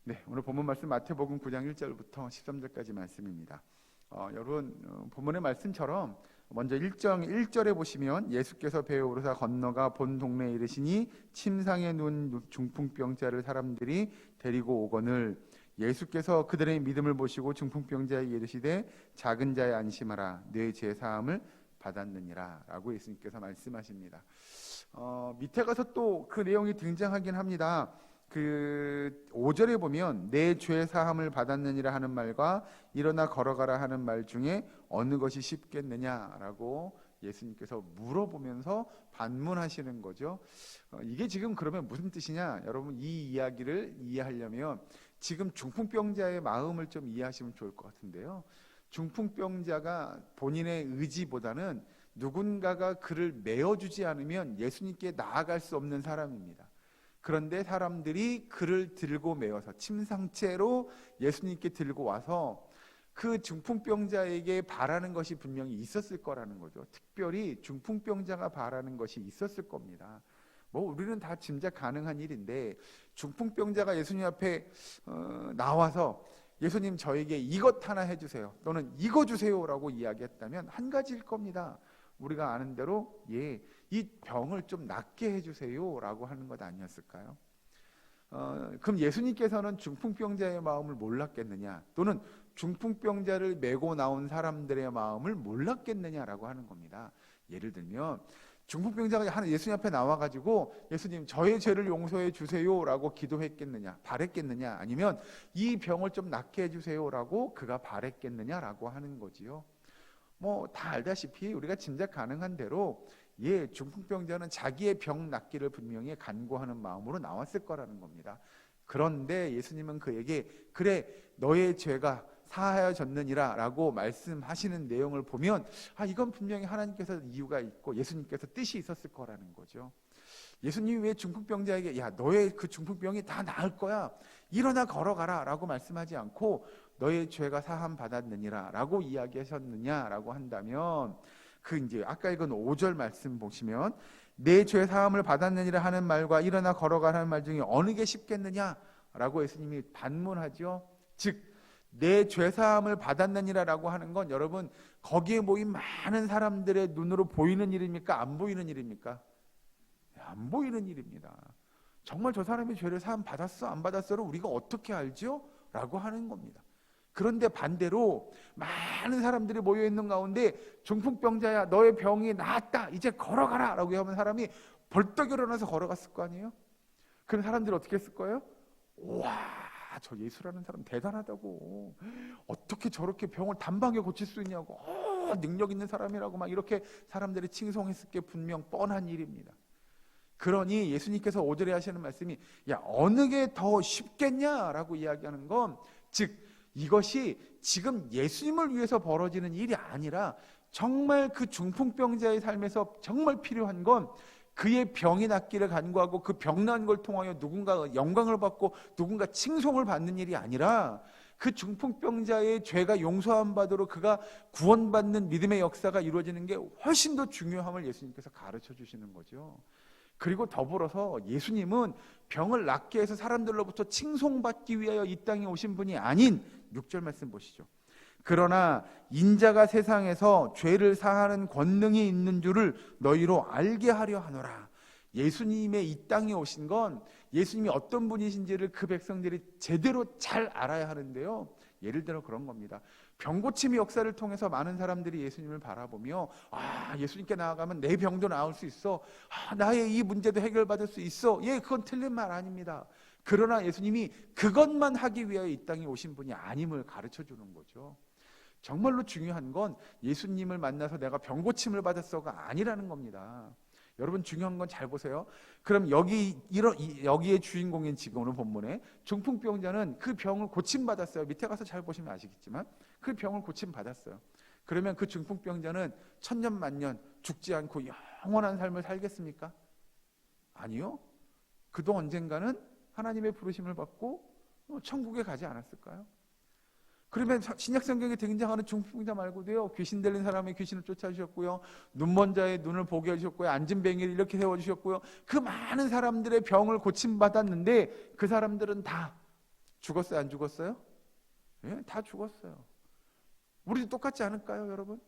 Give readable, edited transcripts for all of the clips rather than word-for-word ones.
네, 오늘 본문 말씀 마태복음 9장 1절부터 13절까지 말씀입니다. 여러분 본문의 말씀처럼 먼저 1절에 보시면 예수께서 배에 오르사 건너가 본 동네에 이르시니 침상에 누운 중풍병자를 사람들이 데리고 오거늘 예수께서 그들의 믿음을 보시고 중풍병자에게 이르시되 작은 자의 안심하라 네 죄 사함을 받았느니라 라고 예수님께서 말씀하십니다. 밑에 가서 또 그 내용이 등장하긴 합니다. 그 5절에 보면 내 죄 사함을 받았느니라 하는 말과 일어나 걸어가라 하는 말 중에 어느 것이 쉽겠느냐라고 예수님께서 물어보면서 반문하시는 거죠. 이게 지금 그러면 무슨 뜻이냐? 여러분 이 이야기를 이해하려면 지금 중풍병자의 마음을 좀 이해하시면 좋을 것 같은데요. 중풍병자가 본인의 의지보다는 누군가가 그를 메어주지 않으면 예수님께 나아갈 수 없는 사람입니다. 그런데 사람들이 그를 들고 메어서 침상째로 예수님께 들고 와서 그 중풍병자에게 바라는 것이 분명히 있었을 거라는 거죠. 특별히 중풍병자가 바라는 것이 있었을 겁니다. 우리는 다 짐작 가능한 일인데 중풍병자가 예수님 앞에 나와서 예수님 저에게 이것 하나 해주세요 또는 이거 주세요라고 이야기했다면 한 가지일 겁니다. 우리가 아는 대로 이 병을 좀 낫게 해주세요라고 하는 것 아니었을까요? 그럼 예수님께서는 중풍병자의 마음을 몰랐겠느냐 또는 중풍병자를 메고 나온 사람들의 마음을 몰랐겠느냐라고 하는 겁니다. 예를 들면 중풍병자가 예수님 앞에 나와가지고 예수님 저의 죄를 용서해 주세요라고 기도했겠느냐 바랬겠느냐 아니면 이 병을 좀 낫게 해주세요라고 그가 바랬겠느냐라고 하는 거지요. 다 알다시피 우리가 짐작 가능한 대로 중풍병자는 자기의 병 낫기를 분명히 간구하는 마음으로 나왔을 거라는 겁니다. 그런데 예수님은 그에게 그래 너의 죄가 사하여졌느니라 라고 말씀하시는 내용을 보면 이건 분명히 하나님께서 이유가 있고 예수님께서 뜻이 있었을 거라는 거죠. 예수님이 왜 중풍병자에게 너의 그 중풍병이 다 나을 거야 일어나 걸어가라 라고 말씀하지 않고 너의 죄가 사함 받았느니라 라고 이야기하셨느냐라고 한다면 이제 아까 읽은 5절 말씀 보시면 내 죄 사함을 받았느니라 하는 말과 일어나 걸어가라는 말 중에 어느 게 쉽겠느냐라고 예수님이 반문하죠. 즉 내 죄 사함을 받았느니라 라고 하는 건 여러분 거기에 모인 많은 사람들의 눈으로 보이는 일입니까? 안 보이는 일입니까? 안 보이는 일입니다. 정말 저 사람이 죄를 사함 받았어 안 받았어를 우리가 어떻게 알죠? 라고 하는 겁니다. 그런데 반대로 많은 사람들이 모여있는 가운데 중풍병자야 너의 병이 나았다 이제 걸어가라 라고 하면 사람이 벌떡 일어나서 걸어갔을 거 아니에요? 그럼 사람들이 어떻게 했을 거예요? 와 저 예수라는 사람 대단하다고 어떻게 저렇게 병을 단방에 고칠 수 있냐고 능력 있는 사람이라고 막 이렇게 사람들이 칭송했을 게 분명 뻔한 일입니다. 그러니 예수님께서 5절에 하시는 말씀이 어느 게 더 쉽겠냐라고 이야기하는 건 즉 이것이 지금 예수님을 위해서 벌어지는 일이 아니라 정말 그 중풍병자의 삶에서 정말 필요한 건 그의 병이 낫기를 간구하고 그 병 나은 걸 통하여 누군가 영광을 받고 누군가 칭송을 받는 일이 아니라 그 중풍병자의 죄가 용서함 받도록 그가 구원받는 믿음의 역사가 이루어지는 게 훨씬 더 중요함을 예수님께서 가르쳐 주시는 거죠. 그리고 더불어서 예수님은 병을 낫게 해서 사람들로부터 칭송받기 위하여 이 땅에 오신 분이 아닌 6절 말씀 보시죠. 그러나 인자가 세상에서 죄를 사하는 권능이 있는 줄을 너희로 알게 하려 하노라. 예수님의 이 땅에 오신 건 예수님이 어떤 분이신지를 그 백성들이 제대로 잘 알아야 하는데요. 예를 들어 그런 겁니다. 병고침의 역사를 통해서 많은 사람들이 예수님을 바라보며 예수님께 나아가면 내 병도 나을 수 있어. 나의 이 문제도 해결받을 수 있어. 그건 틀린 말 아닙니다. 그러나 예수님이 그것만 하기 위하여 이 땅에 오신 분이 아님을 가르쳐 주는 거죠. 정말로 중요한 건 예수님을 만나서 내가 병고침을 받았어가 아니라는 겁니다. 여러분 중요한 건 잘 보세요. 그럼 여기의 주인공인 지금 오늘 본문에 중풍병자는 그 병을 고침받았어요. 밑에 가서 잘 보시면 아시겠지만 그 병을 고침받았어요. 그러면 그 중풍병자는 천년만년 죽지 않고 영원한 삶을 살겠습니까? 아니요. 그도 언젠가는 하나님의 부르심을 받고 천국에 가지 않았을까요? 그러면 신약 성경에 등장하는 중풍병자 말고도요 귀신 들린 사람의 귀신을 쫓아주셨고요 눈먼 자의 눈을 보게 해주셨고요 앉은 뱅이를 이렇게 세워주셨고요 그 많은 사람들의 병을 고침받았는데 그 사람들은 다 죽었어요? 안 죽었어요? 예, 다 죽었어요. 우리도 똑같지 않을까요, 여러분?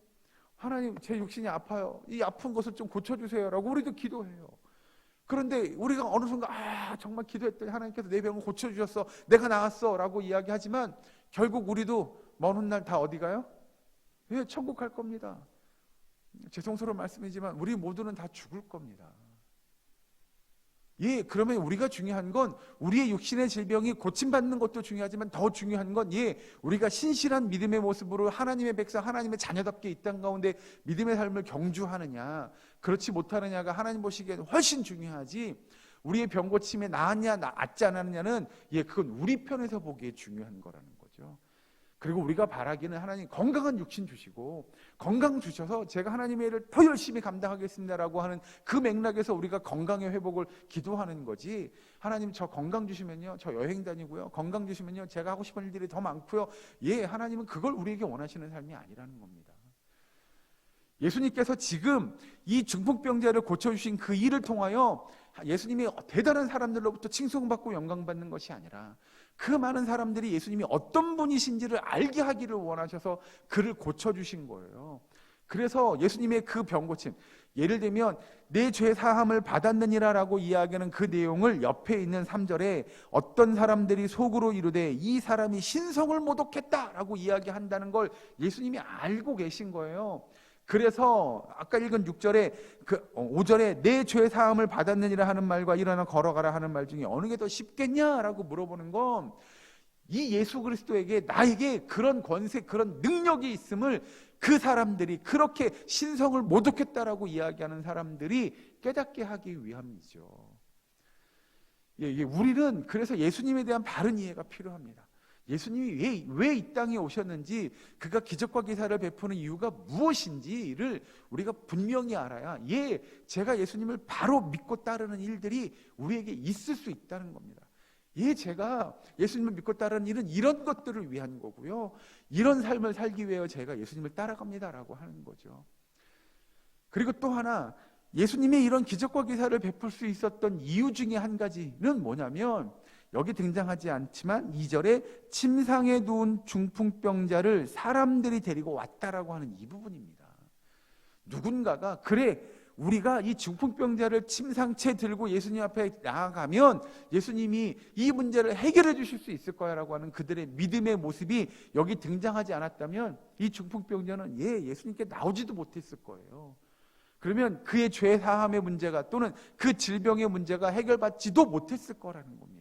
하나님, 제 육신이 아파요. 이 아픈 것을 좀 고쳐주세요 라고 우리도 기도해요. 그런데 우리가 어느 순간 정말 기도했더니 하나님께서 내 병을 고쳐주셨어, 내가 나았어 라고 이야기하지만 결국 우리도 먼 훗날 다 어디 가요? 예, 천국 갈 겁니다. 죄송스러운 말씀이지만 우리 모두는 다 죽을 겁니다. 예, 그러면 우리가 중요한 건 우리의 육신의 질병이 고침받는 것도 중요하지만 더 중요한 건 우리가 신실한 믿음의 모습으로 하나님의 백성, 하나님의 자녀답게 이 땅 가운데 믿음의 삶을 경주하느냐, 그렇지 못하느냐가 하나님 보시기에는 훨씬 중요하지, 우리의 병 고침에 나았냐 낫지 않았느냐는 그건 우리 편에서 보기에 중요한 거라는 거죠. 그리고 우리가 바라기는 하나님 건강한 육신 주시고 건강 주셔서 제가 하나님의 일을 더 열심히 감당하겠습니다라고 하는 그 맥락에서 우리가 건강의 회복을 기도하는 거지, 하나님 저 건강 주시면요 저 여행 다니고요, 건강 주시면요 제가 하고 싶은 일들이 더 많고요, 하나님은 그걸 우리에게 원하시는 삶이 아니라는 겁니다. 예수님께서 지금 이 중풍병자를 고쳐주신 그 일을 통하여 예수님이 대단한 사람들로부터 칭송받고 영광받는 것이 아니라 그 많은 사람들이 예수님이 어떤 분이신지를 알게 하기를 원하셔서 그를 고쳐주신 거예요. 그래서 예수님의 그 병고침, 예를 들면 내 죄 사함을 받았느니라 라고 이야기하는 그 내용을 옆에 있는 3절에 어떤 사람들이 속으로 이르되 이 사람이 신성을 모독했다 라고 이야기한다는 걸 예수님이 알고 계신 거예요. 그래서 아까 읽은 6절에 5절에 내 죄 사함을 받았느니라 하는 말과 일어나 걸어가라 하는 말 중에 어느 게 더 쉽겠냐라고 물어보는 건 이 예수 그리스도에게 나에게 그런 권세, 그런 능력이 있음을 그 사람들이, 그렇게 신성을 모독했다라고 이야기하는 사람들이 깨닫게 하기 위함이죠. 우리는 그래서 예수님에 대한 바른 이해가 필요합니다. 예수님이 왜 이 땅에 오셨는지, 그가 기적과 기사를 베푸는 이유가 무엇인지를 우리가 분명히 알아야 제가 예수님을 바로 믿고 따르는 일들이 우리에게 있을 수 있다는 겁니다. 제가 예수님을 믿고 따르는 일은 이런 것들을 위한 거고요, 이런 삶을 살기 위해 제가 예수님을 따라갑니다라고 하는 거죠. 그리고 또 하나, 예수님이 이런 기적과 기사를 베풀 수 있었던 이유 중에 한 가지는 뭐냐면, 여기 등장하지 않지만 2절에 침상에 누운 중풍병자를 사람들이 데리고 왔다라고 하는 이 부분입니다. 누군가가 우리가 이 중풍병자를 침상채 들고 예수님 앞에 나아가면 예수님이 이 문제를 해결해 주실 수 있을 거야 라고 하는 그들의 믿음의 모습이 여기 등장하지 않았다면 이 중풍병자는 예수님께 나오지도 못했을 거예요. 그러면 그의 죄 사함의 문제가, 또는 그 질병의 문제가 해결받지도 못했을 거라는 겁니다.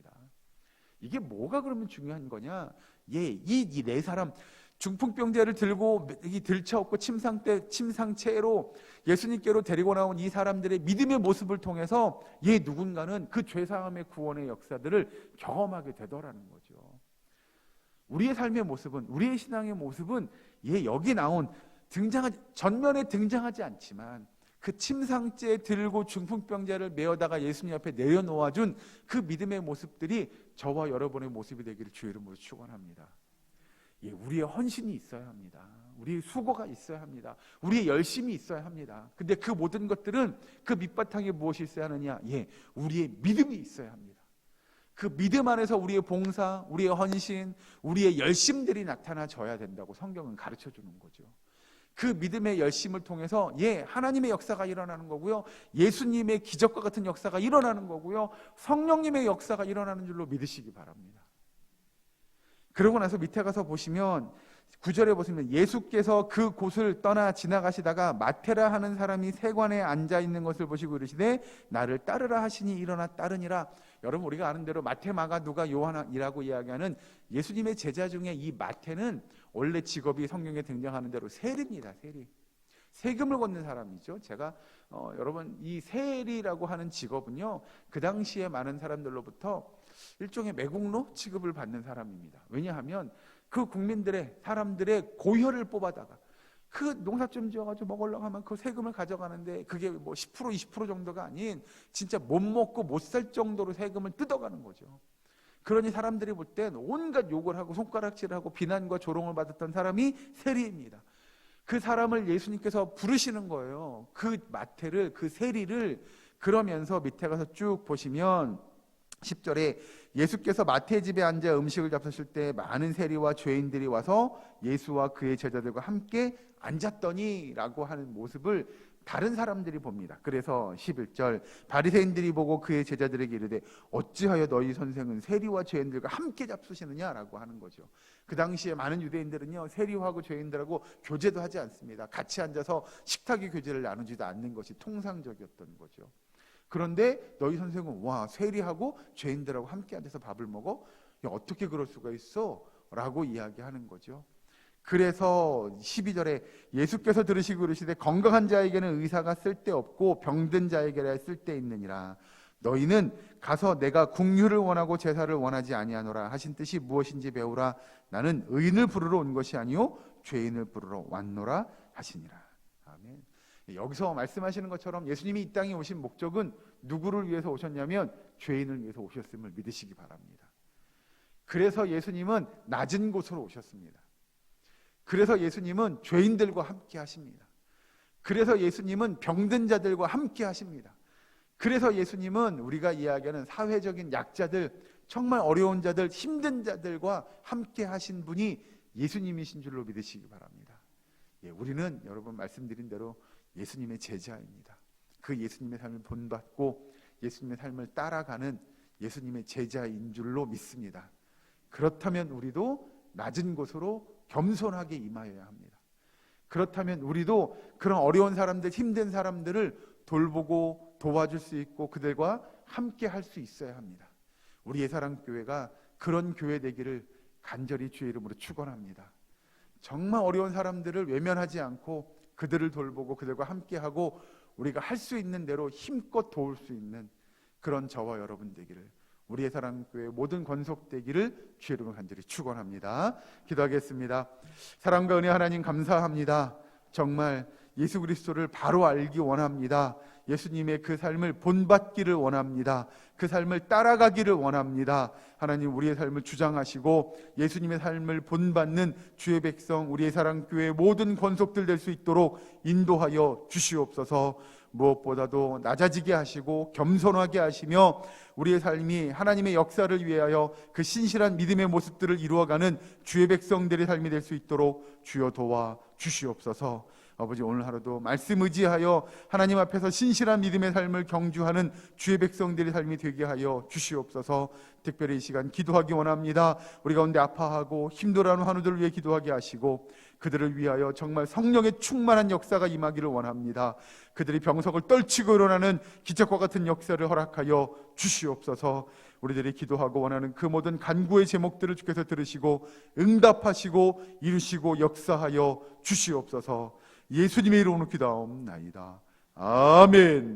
이게 뭐가 그러면 중요한 거냐? 이 네 사람 중풍병자를 들고 들쳐업고 침상채로 예수님께로 데리고 나온 이 사람들의 믿음의 모습을 통해서 누군가는 그 죄사함의 구원의 역사들을 경험하게 되더라는 거죠. 우리의 삶의 모습은, 우리의 신앙의 모습은 여기 나온 전면에 등장하지 않지만 그 침상째 들고 중풍병자를 메어다가 예수님 앞에 내려놓아준 그 믿음의 모습들이 저와 여러분의 모습이 되기를 주의 이름으로 축원합니다. 우리의 헌신이 있어야 합니다. 우리의 수고가 있어야 합니다. 우리의 열심이 있어야 합니다. 근데 그 모든 것들은 그 밑바탕에 무엇이 있어야 하느냐? 우리의 믿음이 있어야 합니다. 그 믿음 안에서 우리의 봉사, 우리의 헌신, 우리의 열심들이 나타나져야 된다고 성경은 가르쳐 주는 거죠. 그 믿음의 열심을 통해서 하나님의 역사가 일어나는 거고요, 예수님의 기적과 같은 역사가 일어나는 거고요, 성령님의 역사가 일어나는 줄로 믿으시기 바랍니다. 그러고 나서 밑에 가서 보시면 9절에 보시면 예수께서 그 곳을 떠나 지나가시다가 마태라 하는 사람이 세관에 앉아 있는 것을 보시고 이르시되 나를 따르라 하시니 일어나 따르니라. 여러분, 우리가 아는 대로 마태, 마가, 누가, 요한이라고 이야기하는 예수님의 제자 중에 이 마태는 원래 직업이 성경에 등장하는 대로 세리입니다. 세금을 걷는 사람이죠. 제가 여러분, 이 세리라고 하는 직업은요, 그 당시에 많은 사람들로부터 일종의 매국노 취급을 받는 사람입니다. 왜냐하면 그 사람들의 고혈을 뽑아다가 그 농사좀 지어가지고 먹으려고 하면 그 세금을 가져가는데 그게 뭐 10% 20% 정도가 아닌 진짜 못 먹고 못 살 정도로 세금을 뜯어가는 거죠. 그러니 사람들이 볼 땐 온갖 욕을 하고 손가락질을 하고 비난과 조롱을 받았던 사람이 세리입니다. 그 사람을 예수님께서 부르시는 거예요. 그 마태를, 그 세리를. 그러면서 밑에 가서 쭉 보시면 10절에 예수께서 마태의 집에 앉아 음식을 잡수실 때 많은 세리와 죄인들이 와서 예수와 그의 제자들과 함께 앉았더니라고 하는 모습을 다른 사람들이 봅니다. 그래서 11절 바리새인들이 보고 그의 제자들에게 이르되 어찌하여 너희 선생은 세리와 죄인들과 함께 잡수시느냐라고 하는 거죠. 그 당시에 많은 유대인들은요, 세리하고 죄인들하고 교제도 하지 않습니다. 같이 앉아서 식탁의 교제를 나누지도 않는 것이 통상적이었던 거죠. 그런데 너희 선생은 와, 세리하고 죄인들하고 함께 앉아서 밥을 먹어? 야, 어떻게 그럴 수가 있어? 라고 이야기하는 거죠. 그래서 12절에 예수께서 들으시고 그러시되 건강한 자에게는 의사가 쓸데없고 병든 자에게라 쓸데있느니라. 너희는 가서 내가 긍휼을 원하고 제사를 원하지 아니하노라 하신 뜻이 무엇인지 배우라. 나는 의인을 부르러 온 것이 아니요 죄인을 부르러 왔노라 하시니라. 아멘. 여기서 말씀하시는 것처럼 예수님이 이 땅에 오신 목적은 누구를 위해서 오셨냐면 죄인을 위해서 오셨음을 믿으시기 바랍니다. 그래서 예수님은 낮은 곳으로 오셨습니다. 그래서 예수님은 죄인들과 함께 하십니다. 그래서 예수님은 병든 자들과 함께 하십니다. 그래서 예수님은 우리가 이야기하는 사회적인 약자들, 정말 어려운 자들, 힘든 자들과 함께 하신 분이 예수님이신 줄로 믿으시기 바랍니다. 우리는 여러분 말씀드린 대로 예수님의 제자입니다. 그 예수님의 삶을 본받고 예수님의 삶을 따라가는 예수님의 제자인 줄로 믿습니다. 그렇다면 우리도 낮은 곳으로 겸손하게 임하여야 합니다. 그렇다면 우리도 그런 어려운 사람들, 힘든 사람들을 돌보고 도와줄 수 있고 그들과 함께 할 수 있어야 합니다. 우리 예사랑교회가 그런 교회 되기를 간절히 주의 이름으로 축원합니다. 정말 어려운 사람들을 외면하지 않고 그들을 돌보고 그들과 함께하고 우리가 할 수 있는 대로 힘껏 도울 수 있는 그런 저와 여러분 되기를, 우리의 사랑교회 모든 권속되기를 주의 이름으로 간절히 축원합니다. 기도하겠습니다. 사랑과 은혜 하나님 감사합니다. 정말 예수 그리스도를 바로 알기 원합니다. 예수님의 그 삶을 본받기를 원합니다. 그 삶을 따라가기를 원합니다. 하나님, 우리의 삶을 주장하시고 예수님의 삶을 본받는 주의 백성, 우리의 사랑교회 모든 권속들 될 수 있도록 인도하여 주시옵소서. 무엇보다도 낮아지게 하시고 겸손하게 하시며 우리의 삶이 하나님의 역사를 위하여 그 신실한 믿음의 모습들을 이루어가는 주의 백성들의 삶이 될 수 있도록 주여 도와 주시옵소서. 아버지, 오늘 하루도 말씀 의지하여 하나님 앞에서 신실한 믿음의 삶을 경주하는 주의 백성들의 삶이 되게 하여 주시옵소서. 특별히 이 시간 기도하기 원합니다. 우리 가운데 아파하고 힘들어하는 환우들을 위해 기도하게 하시고 그들을 위하여 정말 성령의 충만한 역사가 임하기를 원합니다. 그들이 병석을 떨치고 일어나는 기적과 같은 역사를 허락하여 주시옵소서. 우리들이 기도하고 원하는 그 모든 간구의 제목들을 주께서 들으시고 응답하시고 이루시고 역사하여 주시옵소서. 예수님의 이름으로 기도하옵나이다. 아멘.